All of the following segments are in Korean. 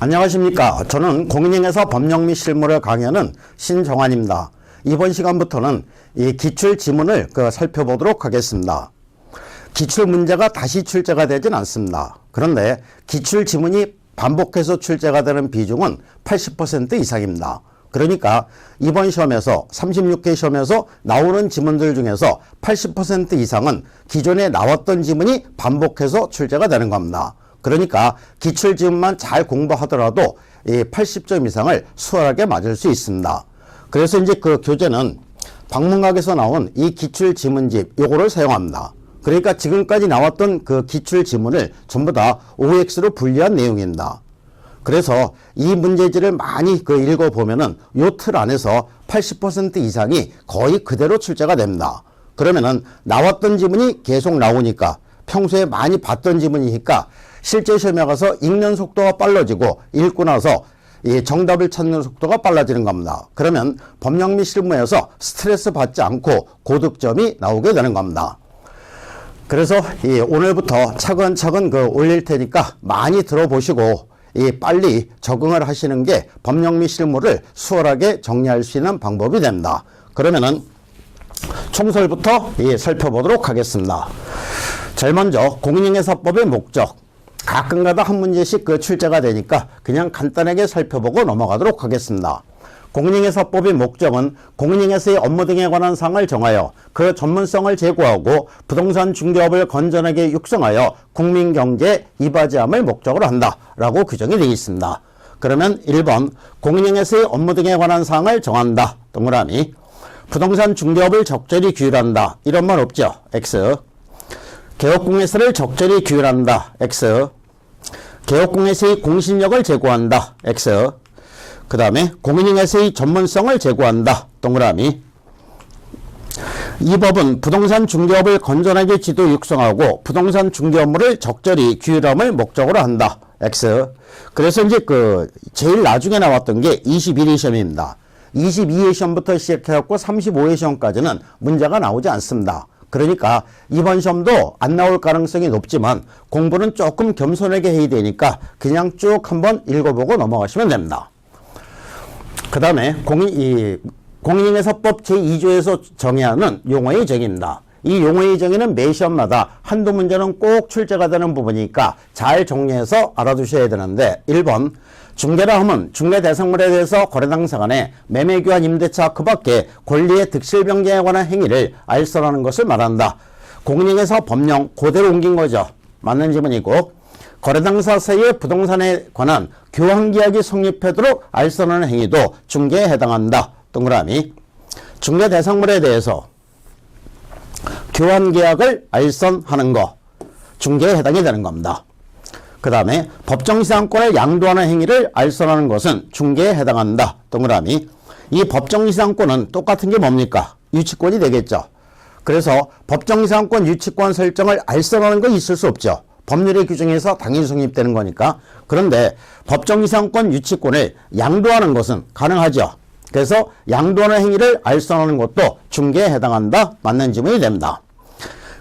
안녕하십니까. 저는 공인중개사 법령 및 실무를 강의하는 신정환입니다. 이번 시간부터는 이 기출지문을 살펴보도록 하겠습니다. 기출문제가 다시 출제가 되진 않습니다. 그런데 기출지문이 반복해서 출제가 되는 비중은 80% 이상입니다. 그러니까 이번 시험에서 36회 시험에서 나오는 지문들 중에서 80% 이상은 기존에 나왔던 지문이 반복해서 출제가 되는 겁니다. 그러니까 기출지문만 잘 공부하더라도 이 80점 이상을 수월하게 맞을 수 있습니다. 그래서 이제 그 교재는 방문각에서 나온 이 기출지문집 요거를 사용합니다. 그러니까 지금까지 나왔던 그 기출지문을 전부 다 OX로 분리한 내용입니다. 그래서 이 문제지를 많이 읽어보면은 요 틀 안에서 80% 이상이 거의 그대로 출제가 됩니다. 그러면은 나왔던 지문이 계속 나오니까 평소에 많이 봤던 지문이니까 실제 시험에 가서 읽는 속도가 빨라지고 읽고 나서 이 정답을 찾는 속도가 빨라지는 겁니다. 그러면 법령 및 실무에서 스트레스 받지 않고 고득점이 나오게 되는 겁니다. 그래서 오늘부터 차근차근 올릴 테니까 많이 들어보시고 빨리 적응을 하시는 게 법령 및 실무를 수월하게 정리할 수 있는 방법이 됩니다. 그러면은 총설부터 살펴보도록 하겠습니다. 제일 먼저 공인중개사법의 목적. 가끔가다 한 문제씩 출제가 되니까 그냥 간단하게 살펴보고 넘어가도록 하겠습니다. 공인중개사법의 목적은 공인중개사의 업무 등에 관한 사항을 정하여 그 전문성을 제고하고 부동산 중개업을 건전하게 육성하여 국민 경제에 이바지함을 목적으로 한다라고 규정이 되어 있습니다. 그러면 1번 공인중개사의 업무 등에 관한 사항을 정한다. 동그라미. 부동산 중개업을 적절히 규율한다. 이런 말 없죠. X. 개업공개사를 적절히 규율한다. X. 개업공개사의 공신력을 제고한다. X. 그 다음에 공인중개사의 전문성을 제고한다. 동그라미. 이 법은 부동산 중개업을 건전하게 지도 육성하고 부동산 중개 업무를 적절히 규율함을 목적으로 한다. X. 그래서 이제 제일 나중에 나왔던 게 21회 시험입니다. 22회 시험부터 시작해갖고 35회 시험까지는 문제가 나오지 않습니다. 그러니까 이번 시험도 안 나올 가능성이 높지만 공부는 조금 겸손하게 해야 되니까 그냥 쭉 한번 읽어보고 넘어가시면 됩니다. 그 다음에 공인중개사법 제2조에서 정의하는 용어의 정의입니다. 이 용어의 정의는 매 시험마다 한두 문제는 꼭 출제가 되는 부분이니까 잘 정리해서 알아두셔야 되는데 1번 중개라 함은 중개 대상물에 대해서 거래 당사 간의 매매 교환 임대차 그 밖에 권리의 득실 변경에 관한 행위를 알선하는 것을 말한다. 공인중개사 법령 그대로 옮긴 거죠. 맞는 지문이고 거래 당사 사이의 부동산에 관한 교환 계약이 성립하도록 알선하는 행위도 중개에 해당한다. 동그라미. 중개 대상물에 대해서 교환 계약을 알선하는 거 중개에 해당이 되는 겁니다. 그 다음에 법정시장권을 양도하는 행위를 알선하는 것은 중개에 해당한다. 동그라미. 이 법정시장권은 똑같은 게 뭡니까? 유치권이 되겠죠. 그래서 법정시장권 유치권 설정을 알선하는 건 있을 수 없죠. 법률의 규정에서 당연히 성립되는 거니까. 그런데 법정시장권 유치권을 양도하는 것은 가능하죠. 그래서 양도하는 행위를 알선하는 것도 중개에 해당한다. 맞는 지문이 됩니다.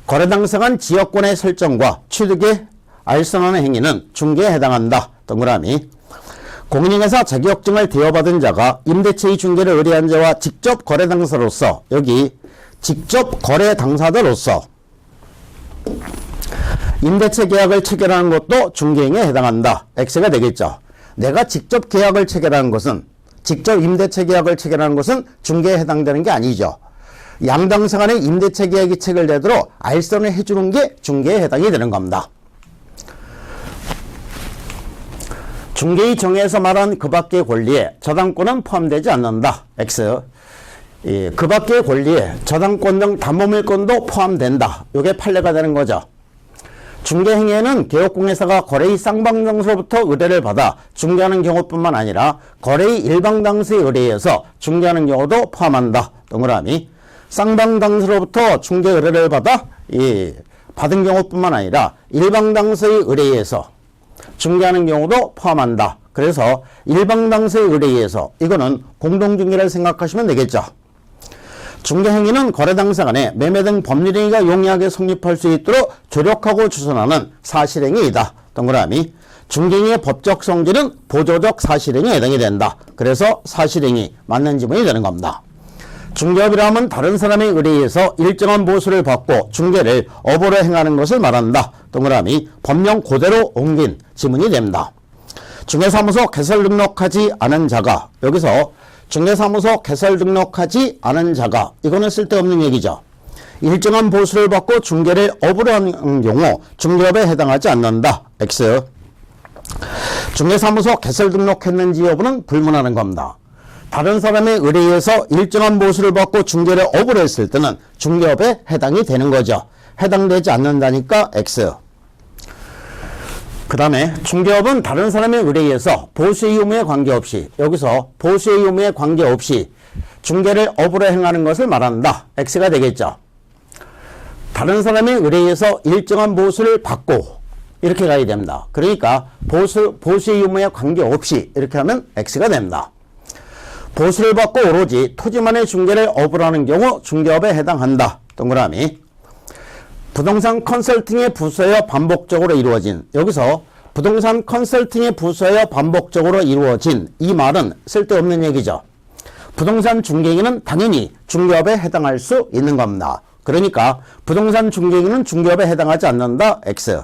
거래 당사 간 지역권의 설정과 취득에 알선하는 행위는 중개에 해당한다. 동그라미. 공인중개사 자격증을 대여받은 자가 임대차의 중개를 의뢰한 자와 직접 거래 당사로서 여기 직접 거래 당사자로서 임대차 계약을 체결하는 것도 중개행위에 해당한다. X가 되겠죠. 내가 직접 계약을 체결하는 것은 직접 임대차 계약을 체결하는 것은 중개에 해당되는 게 아니죠. 양당사 간의 임대차 계약이 체결되도록 알선을 해주는 게 중개에 해당이 되는 겁니다. 중개의 정의에서 말한 그 밖의 권리에 저당권은 포함되지 않는다. X. 그 밖의 권리에 저당권 등 담보물권도 포함된다. 이게 판례가 되는 거죠. 중개행위에는 개업공개사가 거래의 쌍방당사로부터 의뢰를 받아 중개하는 경우뿐만 아니라 거래의 일방당사의 의뢰에서 중개하는 경우도 포함한다. 동그라미. 쌍방당사로부터 중개 의뢰를 받아 받은 경우뿐만 아니라 일방당사의 의뢰에서 중개하는 경우도 포함한다. 그래서 일방당사의 의뢰에 의해서 이거는 공동중개를 생각하시면 되겠죠. 중개행위는 거래 당사 간에 매매 등 법률행위가 용이하게 성립할 수 있도록 조력하고 추선하는 사실행위이다. 동그라미. 중개인의 법적 성질은 보조적 사실행위에 해당이 된다. 그래서 사실행위 맞는 지문이 되는 겁니다. 중개업이라면 다른 사람의 의뢰에서 일정한 보수를 받고 중개를 업으로 행하는 것을 말한다. 동그라미 법령 그대로 옮긴 지문이 됩니다. 중개사무소 개설 등록하지 않은 자가, 여기서 중개사무소 개설 등록하지 않은 자가, 이거는 쓸데없는 얘기죠. 일정한 보수를 받고 중개를 업으로 하는 경우 중개업에 해당하지 않는다. X. 중개사무소 개설 등록했는지 여부는 불문하는 겁니다. 다른 사람의 의뢰에서 일정한 보수를 받고 중개를 업으로 했을 때는 중개업에 해당이 되는 거죠. 해당되지 않는다니까 X. 그 다음에 중개업은 다른 사람의 의뢰에서 보수의 의무에 관계없이, 여기서 보수의 의무에 관계없이 중개를 업으로 행하는 것을 말한다. X가 되겠죠. 다른 사람의 의뢰에서 일정한 보수를 받고 이렇게 가야 됩니다. 그러니까 보수의 의무에 관계없이 이렇게 하면 X가 됩니다. 보수를 받고 오로지 토지만의 중개를 업으로 하는 경우 중개업에 해당한다. 동그라미. 부동산 컨설팅의 부서여 반복적으로 이루어진, 여기서 부동산 컨설팅의 부서여 반복적으로 이루어진, 이 말은 쓸데없는 얘기죠. 부동산 중개인은 당연히 중개업에 해당할 수 있는 겁니다. 그러니까 부동산 중개인은 중개업에 해당하지 않는다. X.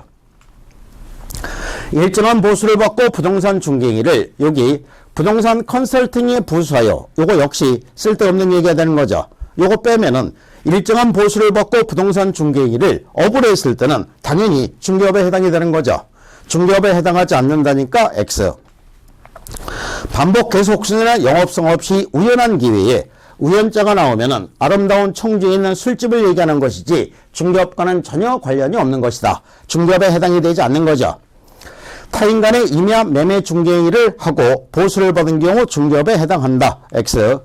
일정한 보수를 받고 부동산 중개인을, 여기 부동산 컨설팅의 부서요, 요거 역시 쓸데없는 얘기가 되는 거죠. 요거 빼면은 일정한 보수를 받고 부동산 중개인을 업으로 했을 때는 당연히 중개업에 해당이 되는 거죠. 중개업에 해당하지 않는다니까 X. 반복 계속성이나 영업성 없이 우연한 기회에 우연자가 나오면은 아름다운 청주에 있는 술집을 얘기하는 것이지 중개업과는 전혀 관련이 없는 것이다. 중개업에 해당이 되지 않는 거죠. 타인 간의 임야 매매 중개인을 하고 보수를 받은 경우 중개업에 해당한다. X.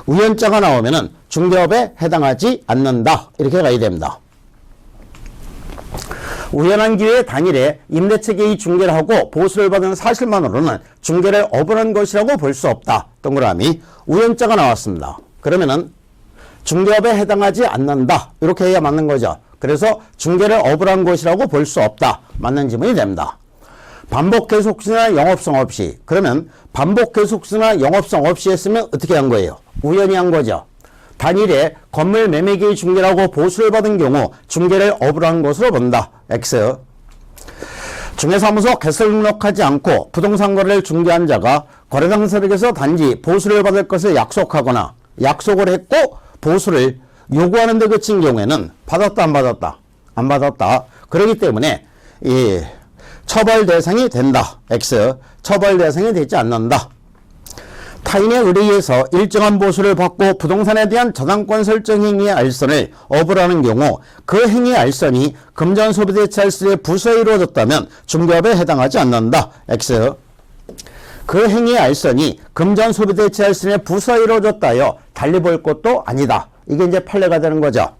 우연자가 나오면은 중개업에 해당하지 않는다. 이렇게 가야 됩니다. 우연한 기회 당일에 임대차 개의 중개를 하고 보수를 받은 사실만으로는 중개를 업을 한 것이라고 볼 수 없다. 동그라미. 우연자가 나왔습니다. 그러면은 중개업에 해당하지 않는다. 이렇게 해야 맞는 거죠. 그래서 중개를 업을 한 것이라고 볼 수 없다. 맞는 지문이 됩니다. 반복 계속성이나 영업성 없이, 그러면 반복 계속성이나 영업성 없이 했으면 어떻게 한 거예요? 우연히 한 거죠. 단일에 건물 매매기의 중개를 하고 보수를 받은 경우 중개를 업으로 한 것으로 본다. X. 중개사무소 개설 등록하지 않고 부동산 거래를 중개한 자가 거래당사에게서 단지 보수를 받을 것을 약속하거나 약속을 했고 보수를 요구하는 데 그친 경우에는 받았다 안 받았다? 안 받았다. 그렇기 때문에 이 처벌 대상이 된다. X. 처벌 대상이 되지 않는다. 타인의 의뢰에서 일정한 보수를 받고 부동산에 대한 저당권 설정 행위의 알선을 업으로 하는 경우 그 행위의 알선이 금전소비대체할선의 부서에 이루어졌다면 중개업에 해당하지 않는다. X. 그 행위의 알선이 금전소비대체할선의 부서에 이루어졌다여 달리 볼 것도 아니다. 이게 이제 판례가 되는 거죠.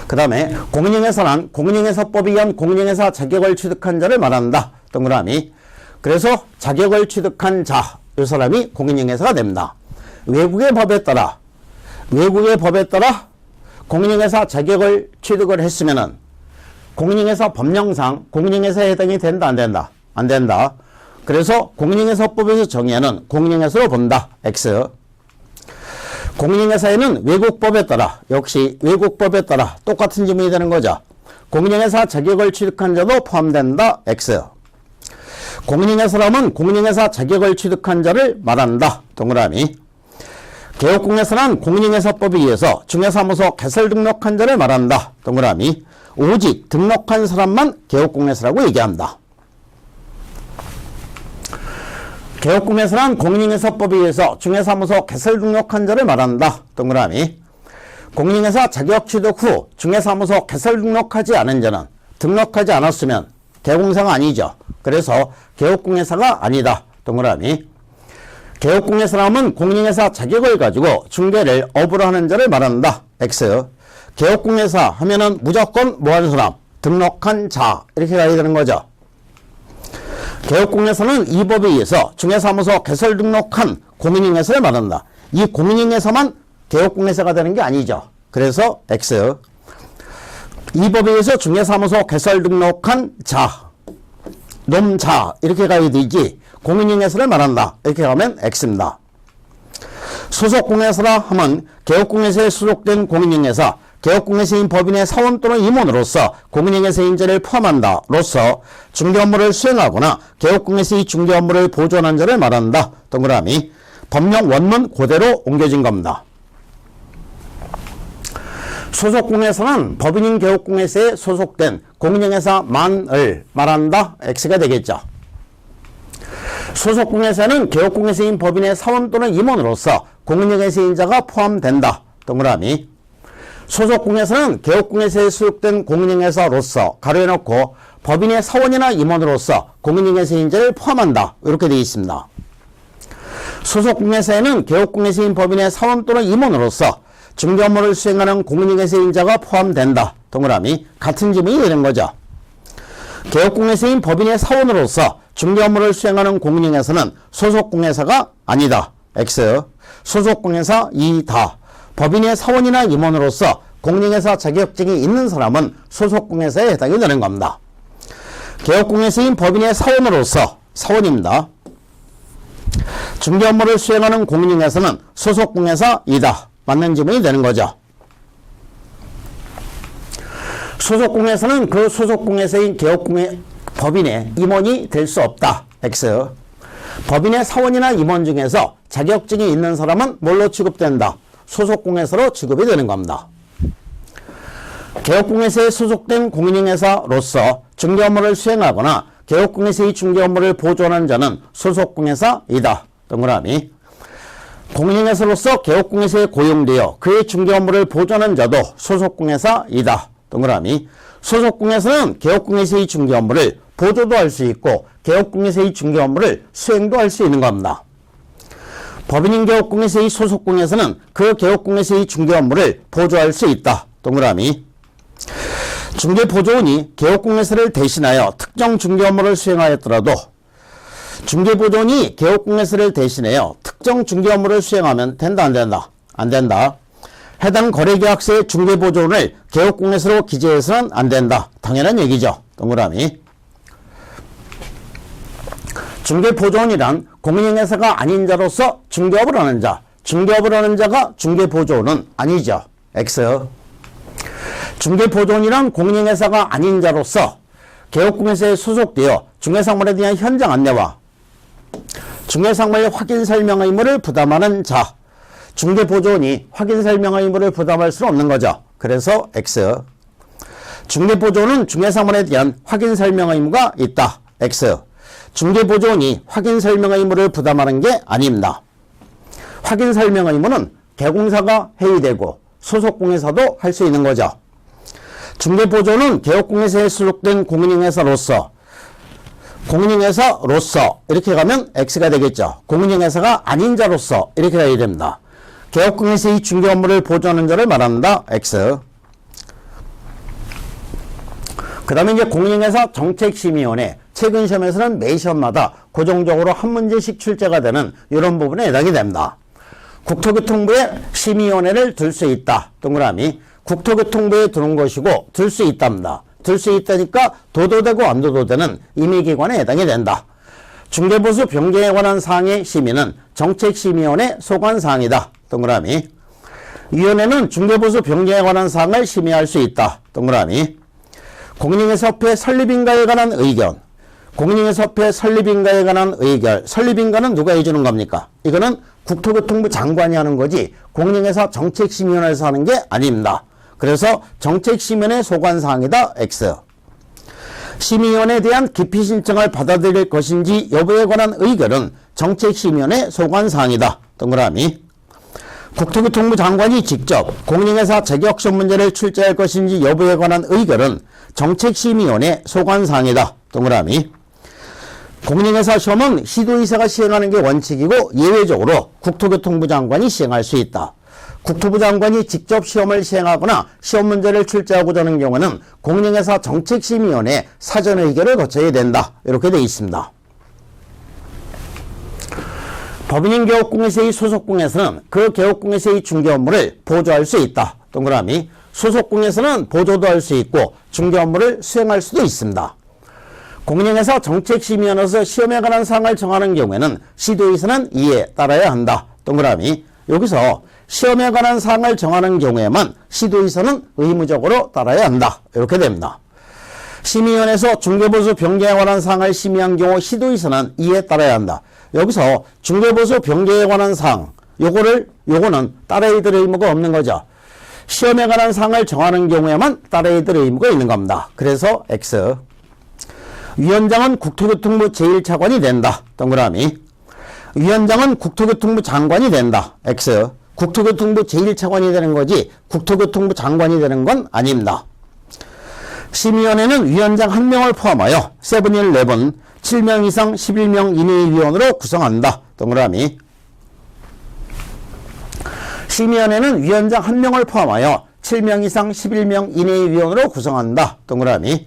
그 다음에 공인중개사란 공인중개사법에 의한 공인중개사 자격을 취득한 자를 말한다. 동그라미. 그래서 자격을 취득한 자, 이 사람이 공인중개사가 됩니다. 외국의 법에 따라 공인중개사 자격을 취득을 했으면은 공인중개사 법령상 공인중개사에 해당이 된다 안 된다? 안 된다. 그래서 공인중개사법에서 정의하는 공인중개사로 본다. X. 공인중개사에는 외국법에 따라, 역시 외국법에 따라 똑같은 지문이 되는 거죠. 공인중개사 자격을 취득한 자도 포함된다. X. 공인중개사라면 공인중개사 자격을 취득한 자를 말한다. 동그라미. 개업공개사란 공인중개사법에 의해서 중개사무소 개설 등록한 자를 말한다. 동그라미. 오직 등록한 사람만 개업공개사라고 얘기합니다. 개업공개사란 공인중개사법에 의해서 중개사무소 개설 등록한 자를 말한다. 동그라미. 공인중개사 자격 취득 후 중개사무소 개설 등록하지 않은 자는 등록하지 않았으면 개공사가 아니죠. 그래서 개업공개사가 아니다. 동그라미. 개업공개사라면 공인중개사 자격을 가지고 중개를 업으로 하는 자를 말한다. X. 개업공개사 하면은 무조건 뭐 하는 사람? 등록한 자. 이렇게 가야 되는 거죠. 개업공개사는 이 법에 의해서 중개사무소 개설 등록한 공인중개사를 말한다. 이 공인중개사만 개업공개사가 되는 게 아니죠. 그래서 X. 이 법에 의해서 중개사무소 개설 등록한 자. 놈자 이렇게 가야 되지 공인중개사를 말한다 이렇게 가면 X입니다. 소속공개사라 하면 개업공개사에 소속된 공인중개사, 개업공개사인 법인의 사원 또는 임원으로서 공인중개사 인재를 포함한다 로서 중개 업무를 수행하거나 개업공개사의 중개 업무를 보존한 자를 말한다. 동그라미. 법령 원문 그대로 옮겨진 겁니다. 소속공개사는 법인인 개업공개사에 소속된 공인중개사만을 말한다. X가 되겠죠. 소속공개사는 개업공개사인 법인의 사원 또는 임원으로서 공인중개사인자가 포함된다. 동그라미. 소속공개사는 개업공개사에 소속된 공인중개사로서 가로해놓고 법인의 사원이나 임원으로서 공인중개사인자를 포함한다. 이렇게 되어 있습니다. 소속공개사에는 개업공개사인 법인의 사원 또는 임원으로서 중개 업무를 수행하는 공인중개사인자가 포함된다. 동그라미. 같은 지문이 되는 거죠. 개업공개사인 법인의 사원으로서 중개 업무를 수행하는 공인중개사는 소속공개사가 아니다. X. 소속공개사이다. 법인의 사원이나 임원으로서 공인중개사 자격증이 있는 사람은 소속공개사에 해당이 되는 겁니다. 개업공개사인 법인의 사원으로서 사원입니다. 중개 업무를 수행하는 공인중개사는 소속공개사이다. 맞는 지문이 되는 거죠. 소속공개사는 그 소속공개사인 법인의 임원이 될 수 없다. X. 법인의 사원이나 임원 중에서 자격증이 있는 사람은 뭘로 취급된다? 소속공개사로 취급이 되는 겁니다. 개업공개사에 소속된 공인중개사로서 중개 업무를 수행하거나 개업공개사의 중개 업무를 보존하는 자는 소속공개사이다. 동그라미. 공인중개사로서 개업공개사에 고용되어 그의 중개 업무를 보존하는 자도 소속공개사이다. 동그라미. 소속공개사는 개업공개사의 중개 업무를 보조도 할 수 있고 개업공개사의 중개 업무를 수행도 할 수 있는 겁니다. 법인인 개업공개사의 소속공개사는 그 개업공개사의 중개 업무를 보조할 수 있다. 동그라미. 중개보조원이 개업공개사를 대신하여 특정 중개 업무를 수행하였더라도 중개보조원이 개업공개사를 대신하여 특정 중개 업무를 수행하면 된다 안 된다? 안 된다. 해당 거래계약서의 중개보조원을 개업공개사로 기재해서는 안 된다. 당연한 얘기죠. 동그라미. 중개보조원이란 공인중개사가 아닌 자로서 중개업을 하는 자, 중개업을 하는 자가 중개보조원은 아니죠. X. 중개보조원이란 공인중개사가 아닌 자로서 개업공개사에 소속되어 중개상물에 대한 현장 안내와 중개상물 확인 설명 의무를 부담하는 자, 중개보조원이 확인 설명 의무를 부담할 수는 없는 거죠. 그래서 X. 중개보조원은 중개상물에 대한 확인 설명 의무가 있다. X. 중개보조원이 확인 설명 의무를 부담하는 게 아닙니다. 확인 설명 의무는 개공사가 해의되고 소속공개사도 할 수 있는 거죠. 중개보조원은 개업공개사에 소속된 공인중개사로서 이렇게 가면 X가 되겠죠. 공인중개사가 아닌 자로서 이렇게 가야 됩니다. 개업공개사의 중개 업무를 보조하는 자를 말한다. X. 그 다음에 이제 공인중개사 정책심의위원회. 최근 시험에서는 매 시험마다 고정적으로 한 문제씩 출제가 되는 이런 부분에 해당이 됩니다. 국토교통부에 심의위원회를 둘 수 있다. 동그라미. 국토교통부에 두는 것이고 둘 수 있답니다. 둘 수 있다니까 도도되고 안 도도되는 임의기관에 해당이 된다. 중개보수 변경에 관한 사항의 심의는 정책심의위원회 소관사항이다. 동그라미. 위원회는 중개보수 변경에 관한 사항을 심의할 수 있다. 동그라미. 공인중개사협회 설립인가에 관한 의견. 공인중개사협회 설립인가에 관한 의결. 설립인가는 누가 해주는 겁니까? 이거는 국토교통부 장관이 하는 거지 공인중개사 정책심의위원회에서 하는 게 아닙니다. 그래서 정책심의위원회 소관사항이다. X. 심의위원회에 대한 기피 신청을 받아들일 것인지 여부에 관한 의결은 정책심의위원회 소관사항이다. 동그라미. 국토교통부 장관이 직접 공인중개사 자격시험 문제를 출제할 것인지 여부에 관한 의결은 정책심의위원회 소관사항이다. 동그라미. 공인중개사 시험은 시도의사가 시행하는 게 원칙이고 예외적으로 국토교통부 장관이 시행할 수 있다. 국토부 장관이 직접 시험을 시행하거나 시험 문제를 출제하고자 하는 경우는 공인중개사 정책심의위원회 사전 의결을 거쳐야 된다. 이렇게 되어 있습니다. 법인인 개업공개사의 소속공개사는 그 개업공개사의 중개 업무를 보조할 수 있다. 동그라미. 소속공개사는 보조도 할 수 있고 중개 업무를 수행할 수도 있습니다. 공인중개사 정책심의원으로서 시험에 관한 사항을 정하는 경우에는 시도의사는 이에 따라야 한다. 동그라미. 여기서 시험에 관한 사항을 정하는 경우에만 시도의사는 의무적으로 따라야 한다. 이렇게 됩니다. 심의위원회에서 중개보수 변경에 관한 사항을 심의한 경우 시도의사는 이에 따라야 한다. 여기서 중개보수 변경에 관한 사항, 요거는 따라야 될 의무가 없는 거죠. 시험에 관한 사항을 정하는 경우에만 따라야 될 의무가 있는 겁니다. 그래서 X. 위원장은 국토교통부 제1차관이 된다. 동그라미. 위원장은 국토교통부 장관이 된다. X. 국토교통부 제1차관이 되는 거지 국토교통부 장관이 되는 건 아닙니다. 심의위원회는 위원장 1명을 포함하여 세븐일레븐 7명 이상 11명 이내의 위원으로 구성한다. 동그라미. 심의위원회는 위원장 1명을 포함하여 7명 이상 11명 이내의 위원으로 구성한다. 동그라미.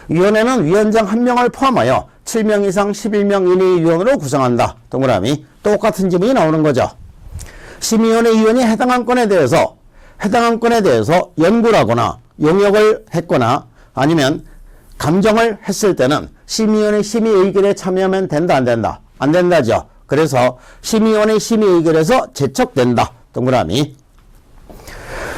위원회는 위원장 1명을 포함하여 7명 이상 11명 이내의 위원으로 구성한다. 동그라미. 똑같은 지문이 나오는 거죠. 심의위원회 위원이 해당한 건에 대해서 연구를 하거나 용역을 했거나 아니면 감정을 했을 때는 심의위원회 심의 의결에 참여하면 된다, 안 된다? 안 된다죠. 그래서 심의위원회 심의 의결에서 제척된다. 동그라미.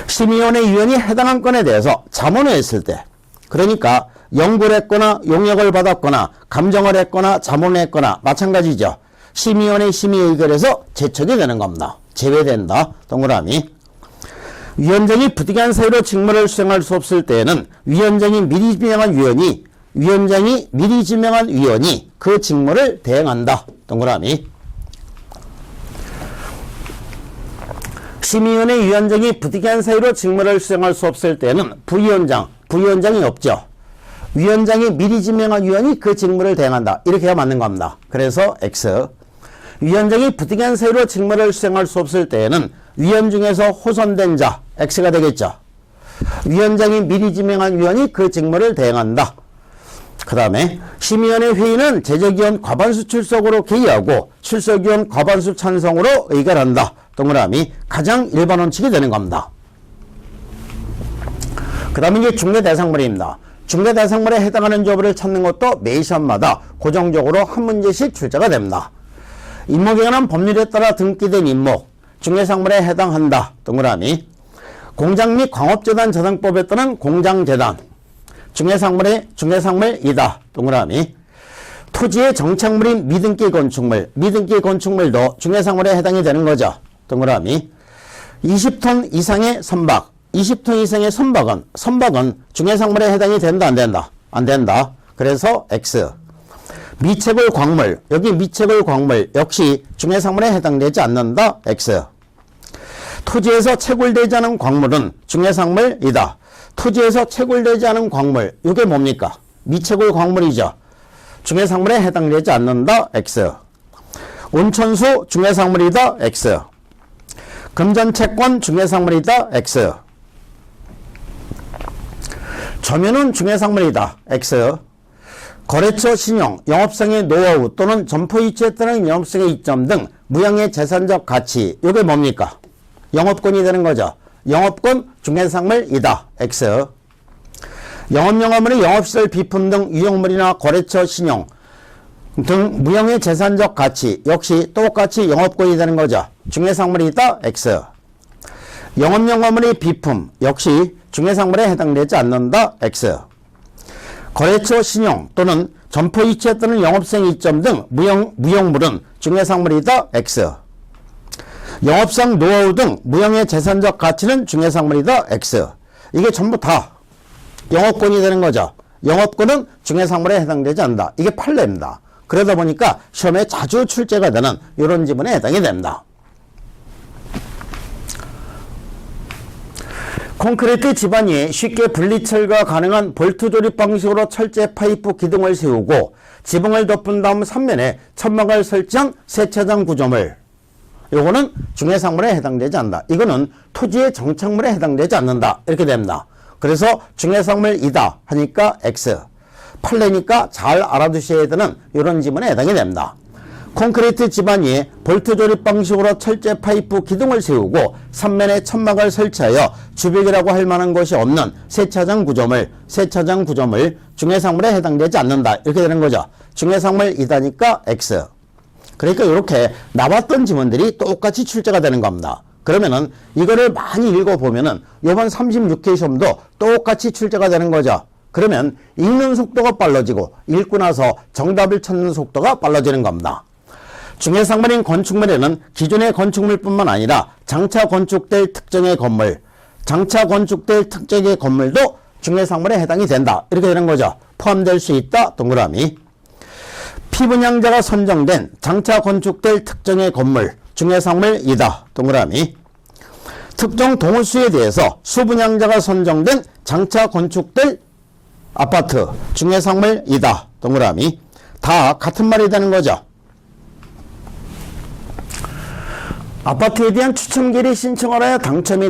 심의위원회 위원이 해당한 건에 대해서 자문을 했을 때, 그러니까 연구를 했거나 용역을 받았거나 감정을 했거나 자문을 했거나 마찬가지죠. 심의위원회 심의 의결에서 제척이 되는 겁니다. 제외된다. 동그라미. 위원장이 부득이한 사유로 직무를 수행할 수 없을 때에는 위원장이 미리 지명한 위원이 그 직무를 대행한다. 동그라미. 심의위원회 위원장이 부득이한 사유로 직무를 수행할 수 없을 때에는 부위원장이 없죠. 위원장이 미리 지명한 위원이 그 직무를 대행한다. 이렇게 해야 맞는 겁니다. 그래서 X. 위원장이 부득이한 사유로 직무를 수행할 수 없을 때에는 위원 중에서 호선된 자, X가 되겠죠. 위원장이 미리 지명한 위원이 그 직무를 대행한다. 그 다음에 심의위원회 회의는 재적위원 과반수 출석으로 개의하고 출석위원 과반수 찬성으로 의결한다. 동그라미. 가장 일반 원칙이 되는 겁니다. 그 다음에 이제 중개대상물입니다. 중개대상물에 해당하는 조부를 찾는 것도 매 시험마다 고정적으로 한 문제씩 출제가 됩니다. 임목에 관한 법률에 따라 등기된 임목, 중개상물에 해당한다. 동그라미. 공장 및 광업재단 재단법에 따른 공장재단, 중개상물이다. 동그라미. 토지의 정착물인 미등기 건축물도 중개상물에 해당이 되는 거죠. 동그라미. 20톤 이상의 선박, 20톤 이상의 선박은 중개상물에 해당이 된다, 안 된다? 안 된다. 그래서 X. 미채굴 광물, 여기 미채굴 광물 역시 중개상물에 해당되지 않는다. X. 토지에서 채굴되지 않은 광물은 중개상물이다. 토지에서 채굴되지 않은 광물, 이게 뭡니까? 미채굴 광물이죠. 중개상물에 해당되지 않는다. X. 온천수 중개상물이다. X. 금전채권 중개상물이다. X. 점유는 중개상물이다. X. 거래처 신용, 영업성의 노하우 또는 점포 위치에 따른 영업성의 이점 등 무형의 재산적 가치, 이게 뭡니까? 영업권이 되는 거죠. 영업권 중개상물이다. X. 영업용화물의 영업시설 비품 등 유형물이나 거래처 신용 등 무형의 재산적 가치 역시 똑같이 영업권이 되는 거죠. 중개상물이다. X. 영업용화물의 비품 역시 중개상물에 해당되지 않는다. X. 거래처 신용 또는 점포 위치에 따른 영업성 이점 등 무형물은 중개상물이다. X. 영업상 노하우 등 무형의 재산적 가치는 중개상물이다. X. 이게 전부 다 영업권이 되는 거죠. 영업권은 중개상물에 해당되지 않는다. 이게 판례입니다. 그러다 보니까 시험에 자주 출제가 되는 이런 지문에 해당이 됩니다. 콘크리트 집안이 쉽게 분리철거가 가능한 볼트 조립 방식으로 철제 파이프 기둥을 세우고 지붕을 덮은 다음 3면에 천막을 설치한 세차장 구조물, 요거는 중개상물에 해당되지 않는다. 이거는 토지의 정착물에 해당되지 않는다. 이렇게 됩니다. 그래서 중개상물이다 하니까 X. 판례니까 잘 알아두셔야 되는 이런 지문에 해당이 됩니다. 콘크리트 지반 위에 볼트 조립 방식으로 철제 파이프 기둥을 세우고 3면에 천막을 설치하여 주백이라고 할 만한 것이 없는 세차장 구조물 중해상물에 해당되지 않는다. 이렇게 되는 거죠. 중해상물이다니까 X. 그러니까 이렇게 나왔던 지문들이 똑같이 출제가 되는 겁니다. 그러면은 이거를 많이 읽어보면은 이번 36회 시험도 똑같이 출제가 되는 거죠. 그러면 읽는 속도가 빨라지고 읽고 나서 정답을 찾는 속도가 빨라지는 겁니다. 중해상물인 건축물에는 기존의 건축물뿐만 아니라 장차 건축될 특정의 건물도 중해상물에 해당이 된다. 이렇게 되는 거죠. 포함될 수 있다. 동그라미. 피분양자가 선정된 장차 건축될 특정의 건물 중해상물이다. 동그라미. 특정 동호수에 대해서 수분양자가 선정된 장차 건축될 아파트 중해상물이다. 동그라미. 다 같은 말이 되는 거죠. 아파트에 대한 추첨기를 신청을 하여 당첨이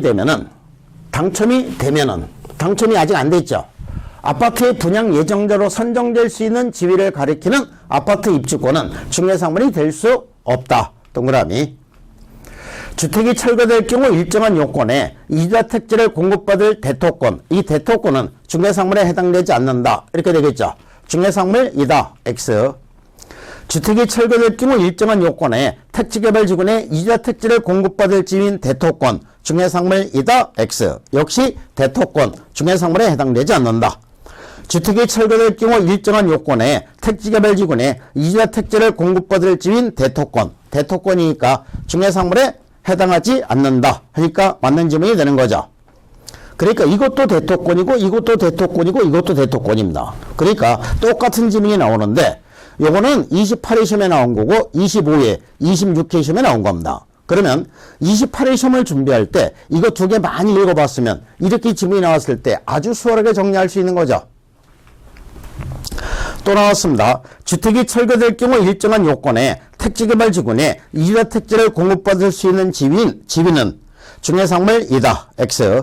아직 안 됐죠. 아파트의 분양 예정자로 선정될 수 있는 지위를 가리키는 아파트 입주권은 중해상물이 될 수 없다. 동그라미. 주택이 철거될 경우 일정한 요건에 이주택지를 공급받을 대토권, 이 대토권은 중해상물에 해당되지 않는다. 이렇게 되겠죠. 중해상물이다. X. 주택이 철거될 경우 일정한 요건에 택지개발지구내 이주택지를 공급받을 지위인 대토권, 중해상물이다. X. 역시 대토권, 중해상물에 해당되지 않는다. 주택이 철거될 경우 일정한 요건에 택지개발지구내 이주택지를 공급받을 지위인 대토권이니까 중해상물에 해당하지 않는다. 하니까 맞는 지문이 되는 거죠. 그러니까 이것도 대토권이고 이것도 대토권입니다. 그러니까 똑같은 지문이 나오는데 요거는 28회 시험에 나온 거고 25회, 26회 시험에 나온 겁니다. 그러면 28회 시험을 준비할 때 이거 두 개 많이 읽어봤으면 이렇게 지문이 나왔을 때 아주 수월하게 정리할 수 있는 거죠. 또 나왔습니다. 주택이 철거될 경우 일정한 요건에 택지개발지구내 이주택지를 공급받을 수 있는 지위는 중해상물이다. X.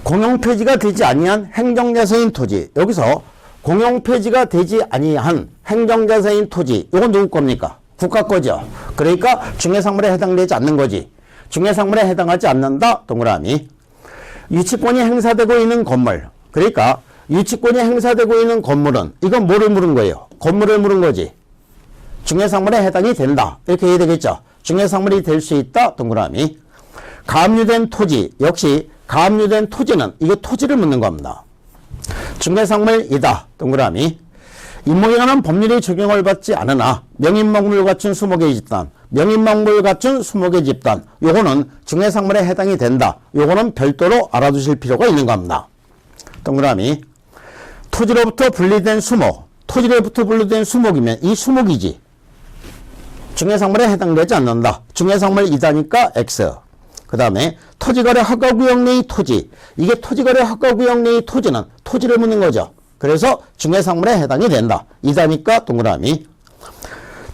공용폐지가 되지 아니한 행정자산인 토지. 여기서 공용폐지가 되지 아니한 행정자산인 토지. 이건 누구 겁니까? 국가 거죠. 그러니까 중해상물에 해당되지 않는 거지. 중해상물에 해당하지 않는다. 동그라미. 유치권이 행사되고 있는 건물. 그러니까 유치권이 행사되고 있는 건물은 이건 뭐를 물은 거예요? 건물을 물은 거지. 중해상물에 해당이 된다. 이렇게 해야 되겠죠. 중해상물이 될 수 있다. 동그라미. 가압류된 토지. 역시 가압류된 토지는 이거 토지를 묻는 겁니다. 중해상물이다. 동그라미. 임목에 관한 법률이 적용을 받지 않으나 명인망부를 갖춘 수목의 집단, 요거는 중해상물에 해당이 된다. 요거는 별도로 알아두실 필요가 있는 겁니다. 동그라미. 토지로부터 분리된 수목이면 이 수목이지. 중해상물에 해당되지 않는다. 중해상물이다니까 X. 그 다음에 토지거래 허가구역 내의 토지. 이게 토지거래 허가구역 내의 토지는 토지를 묻는 거죠. 그래서 중해상물에 해당이 된다. 이다니까 동그라미.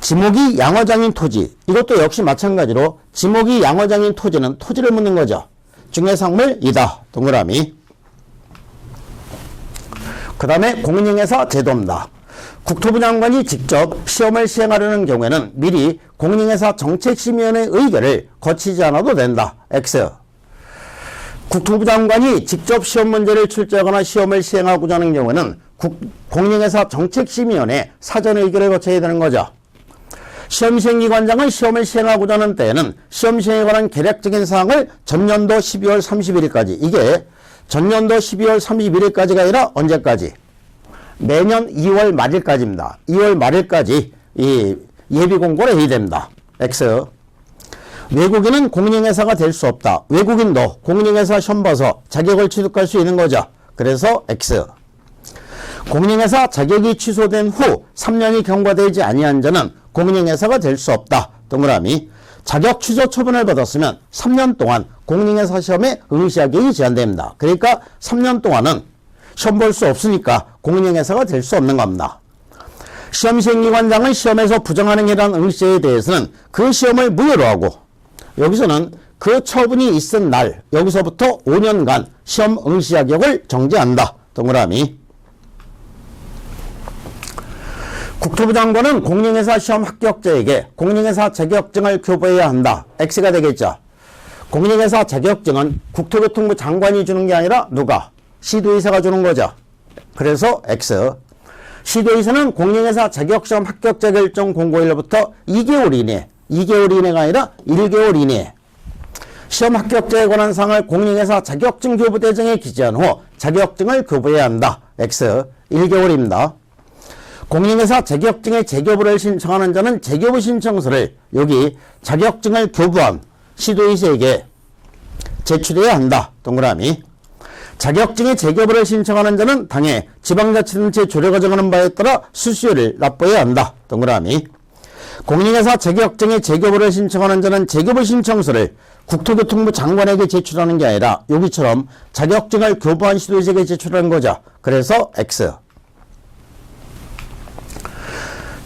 지목이 양어장인 토지. 이것도 역시 마찬가지로 지목이 양어장인 토지는 토지를 묻는 거죠. 중해상물이다. 동그라미. 그 다음에 공인중개사 제도입니다. 국토부 장관이 직접 시험을 시행하려는 경우에는 미리 공인중개사 정책심의위원회 의결을 거치지 않아도 된다. X. 국토부 장관이 직접 시험 문제를 출제하거나 시험을 시행하고자 하는 경우에는 공인중개사 정책심의위원회 사전 의결을 거쳐야 되는 거죠. 시험시행기관장은 시험을 시행하고자 하는 때에는 시험 시행에 관한 계략적인 사항을 전년도 12월 31일까지, 이게 전년도 12월 31일까지가 아니라 언제까지? 내년 2월 말일까지입니다. 2월 말일까지 이 예비 공고를 해야 됩니다. X. 외국인은 공인중개사가 될 수 없다. 외국인도 공인중개사 시험 봐서 자격을 취득할 수 있는 거죠. 그래서 X. 공인중개사 자격이 취소된 후 3년이 경과되지 아니한 자는 공인중개사가 될 수 없다. 동그라미. 자격 취소 처분을 받았으면 3년 동안 공인중개사 시험에 응시하기 제한됩니다. 그러니까 3년 동안은 시험 볼 수 없으니까 공인중개사가 될 수 없는 겁니다. 시험시행기관장은 시험에서 부정하는 이라는 응시에 대해서는 그 시험을 무효로 하고, 여기서는 그 처분이 있은 날, 여기서부터 5년간 시험 응시 자격을 정지한다. 동그라미. 국토부 장관은 공인회사 시험 합격자에게 공인회사 자격증을 교부해야 한다. X가 되겠죠. 공인회사 자격증은 국토교통부 장관이 주는 게 아니라 누가? 시도의사가 주는 거죠. 그래서 X. 시도의사는 공인회사 자격시험 합격자 결정 공고일로부터 2개월 이내, 2개월 이내가 아니라 1개월 이내 시험 합격자에 관한 사항을 공인회사 자격증 교부 대정에 기재한 후 자격증을 교부해야 한다. X. 1개월입니다. 공인회사 자격증의 재교부를 신청하는 자는 재교부 신청서를 여기 자격증을 교부한 시도의사에게 제출해야 한다. 동그라미. 자격증의 재교부를 신청하는 자는 당해 지방자치단체 조례가 정하는 바에 따라 수수료를 납부해야 한다. 동그라미. 공인회사 자격증의 재교부를 신청하는 자는 재교부 신청서를 국토교통부 장관에게 제출하는 게 아니라 여기처럼 자격증을 교부한 시도의사에게 제출하는 거죠. 그래서 X.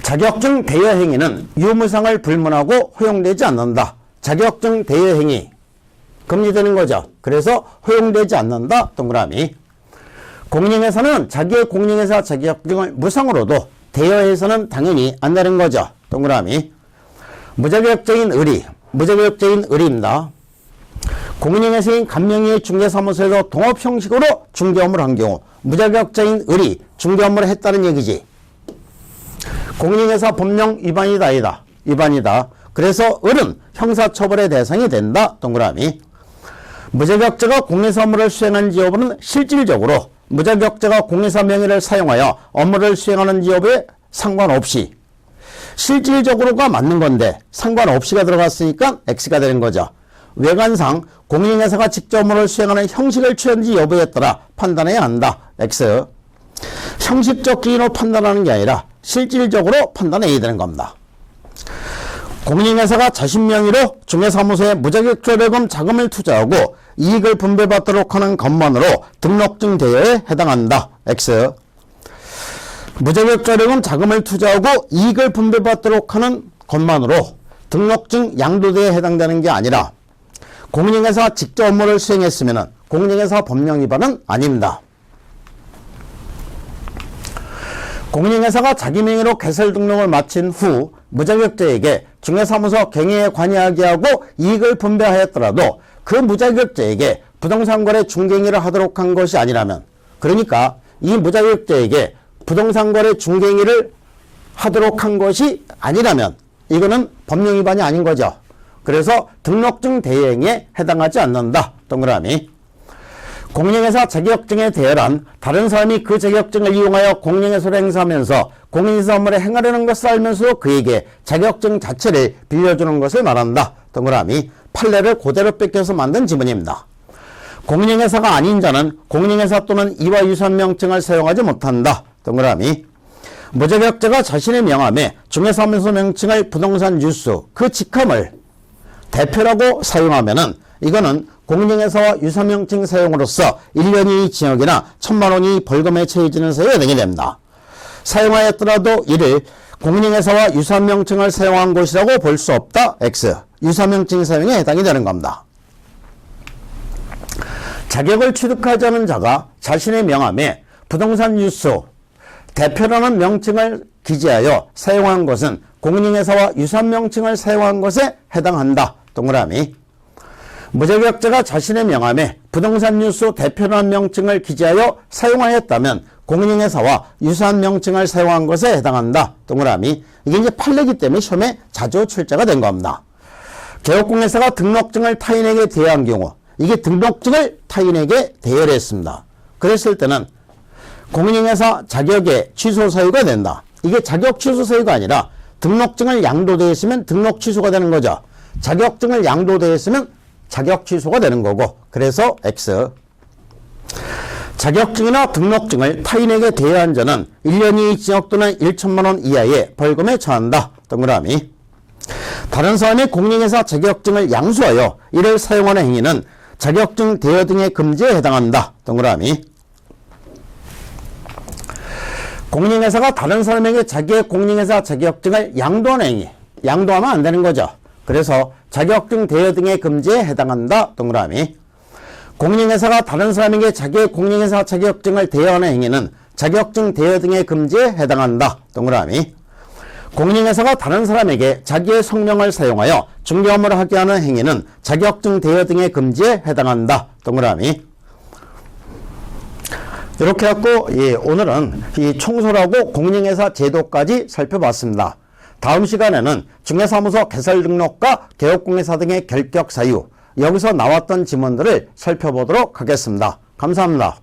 자격증 대여 행위는 유무상을 불문하고 허용되지 않는다. 자격증 대여 행위 금지되는 거죠. 그래서 허용되지 않는다. 동그라미. 공인회사는 자기의 공인회사 자격증을 무상으로도 대여해서는 당연히 안 내는 거죠. 동그라미. 무자격증인 의리, 무자격증인 의리입니다. 공인회사인 간명의의 중개사무소에서 동업 형식으로 중개 업무를 한 경우 무자격증인 의리, 중개 업무를 했다는 얘기지. 공인회사 법령 위반이다 아니다. 위반이다. 그래서 을은 형사처벌의 대상이 된다. 동그라미. 무자격자가 공인회사 업무를 수행하는지 여부는 실질적으로 무자격자가 공인회사 명의를 사용하여 업무를 수행하는지 여부에 상관없이 실질적으로가 맞는 건데 상관없이가 들어갔으니까 X가 되는 거죠. 외관상 공인회사가 직접 업무를 수행하는 형식을 취하는지 여부에 따라 판단해야 한다. X. 형식적 기준으로 판단하는 게 아니라 실질적으로 판단해야 되는 겁니다. 공인회사가 자신 명의로 중개사무소에 무자격조례금 자금을 투자하고 이익을 분배받도록 하는 것만으로 등록증 대여에 해당한다. X. 무자격조례금 자금을 투자하고 이익을 분배받도록 하는 것만으로 등록증 양도대에 해당되는 게 아니라 공인회사 직접 업무를 수행했으면 공인회사 법령 위반은 아닙니다. 공인회사가 자기 명의로 개설 등록을 마친 후 무자격자에게 중개사무소 경영에 관여하게 하고 이익을 분배하였더라도 그 무자격자에게 부동산 거래 중개행위를 하도록 한 것이 아니라면, 그러니까 이 무자격자에게 부동산 거래 중개행위를 하도록 한 것이 아니라면 이거는 법령 위반이 아닌 거죠. 그래서 등록증 대여행위에 해당하지 않는다. 동그라미. 공인회사 자격증의 대여란 다른 사람이 그 자격증을 이용하여 공인회사를 행사하면서 공인회사 업무를 행하려는 것을 알면서도 그에게 자격증 자체를 빌려주는 것을 말한다. 동그라미. 판례를 그대로 뺏겨서 만든 지문입니다. 공인회사가 아닌 자는 공인회사 또는 이와 유사한 명칭을 사용하지 못한다. 동그라미. 무자격자가 자신의 명함에 중개사무소 명칭을 부동산 유수, 그 직함을 대표라고 사용하면은 이거는 공인회사와 유사명칭 사용으로서 1년 이의 징역이나 1,000만 원 이의 벌금에 처해지는 사유가 되게 됩니다. 사용하였더라도 이를 공인회사와 유사명칭을 사용한 것이라고 볼 수 없다. X. 유사명칭 사용에 해당이 되는 겁니다. 자격을 취득하지 않은 자가 자신의 명함에 부동산 유수, 대표라는 명칭을 기재하여 사용한 것은 공인회사와 유사명칭을 사용한 것에 해당한다. 동그라미. 무자격자가 자신의 명함에 부동산 유수 대표라는 명칭을 기재하여 사용하였다면 공인회사와 유사한 명칭을 사용한 것에 해당한다. 동그라미. 이게 이제 판례이기 때문에 시험에 자주 출제가 된 겁니다. 개업공인회사가 등록증을 타인에게 대여한 경우, 이게 등록증을 타인에게 대여를 했습니다. 그랬을 때는 공인회사 자격의 취소 사유가 된다. 이게 자격 취소 사유가 아니라 등록증을 양도되었으면 등록 취소가 되는 거죠. 자격증을 양도되었으면 자격 취소가 되는 거고, 그래서 X. 자격증이나 등록증을 타인에게 대여한 자는 1년 이의 징역 또는 1,000만 원 이하의 벌금에 처한다. 동그라미. 다른 사람의 공인회사 자격증을 양수하여 이를 사용하는 행위는 자격증 대여 등의 금지에 해당한다. 동그라미. 공인회사가 다른 사람에게 자기의 공인회사 자격증을 양도하는 행위, 양도하면 안 되는 거죠. 그래서 자격증 대여 등의 금지에 해당한다. 동그라미. 공인회사가 다른 사람에게 자기의 공인회사 자격증을 대여하는 행위는 자격증 대여 등의 금지에 해당한다. 동그라미. 공인중개사가 다른 사람에게 자기의 성명을 사용하여 중개 업무를 하게 하는 행위는 자격증 대여 등의 금지에 해당한다. 동그라미. 이렇게 해갖고 오늘은 이 총설하고 공인중개사 제도까지 살펴봤습니다. 다음 시간에는 중개사무소 개설 등록과 개업공개사 등의 결격 사유, 여기서 나왔던 지문들을 살펴보도록 하겠습니다. 감사합니다.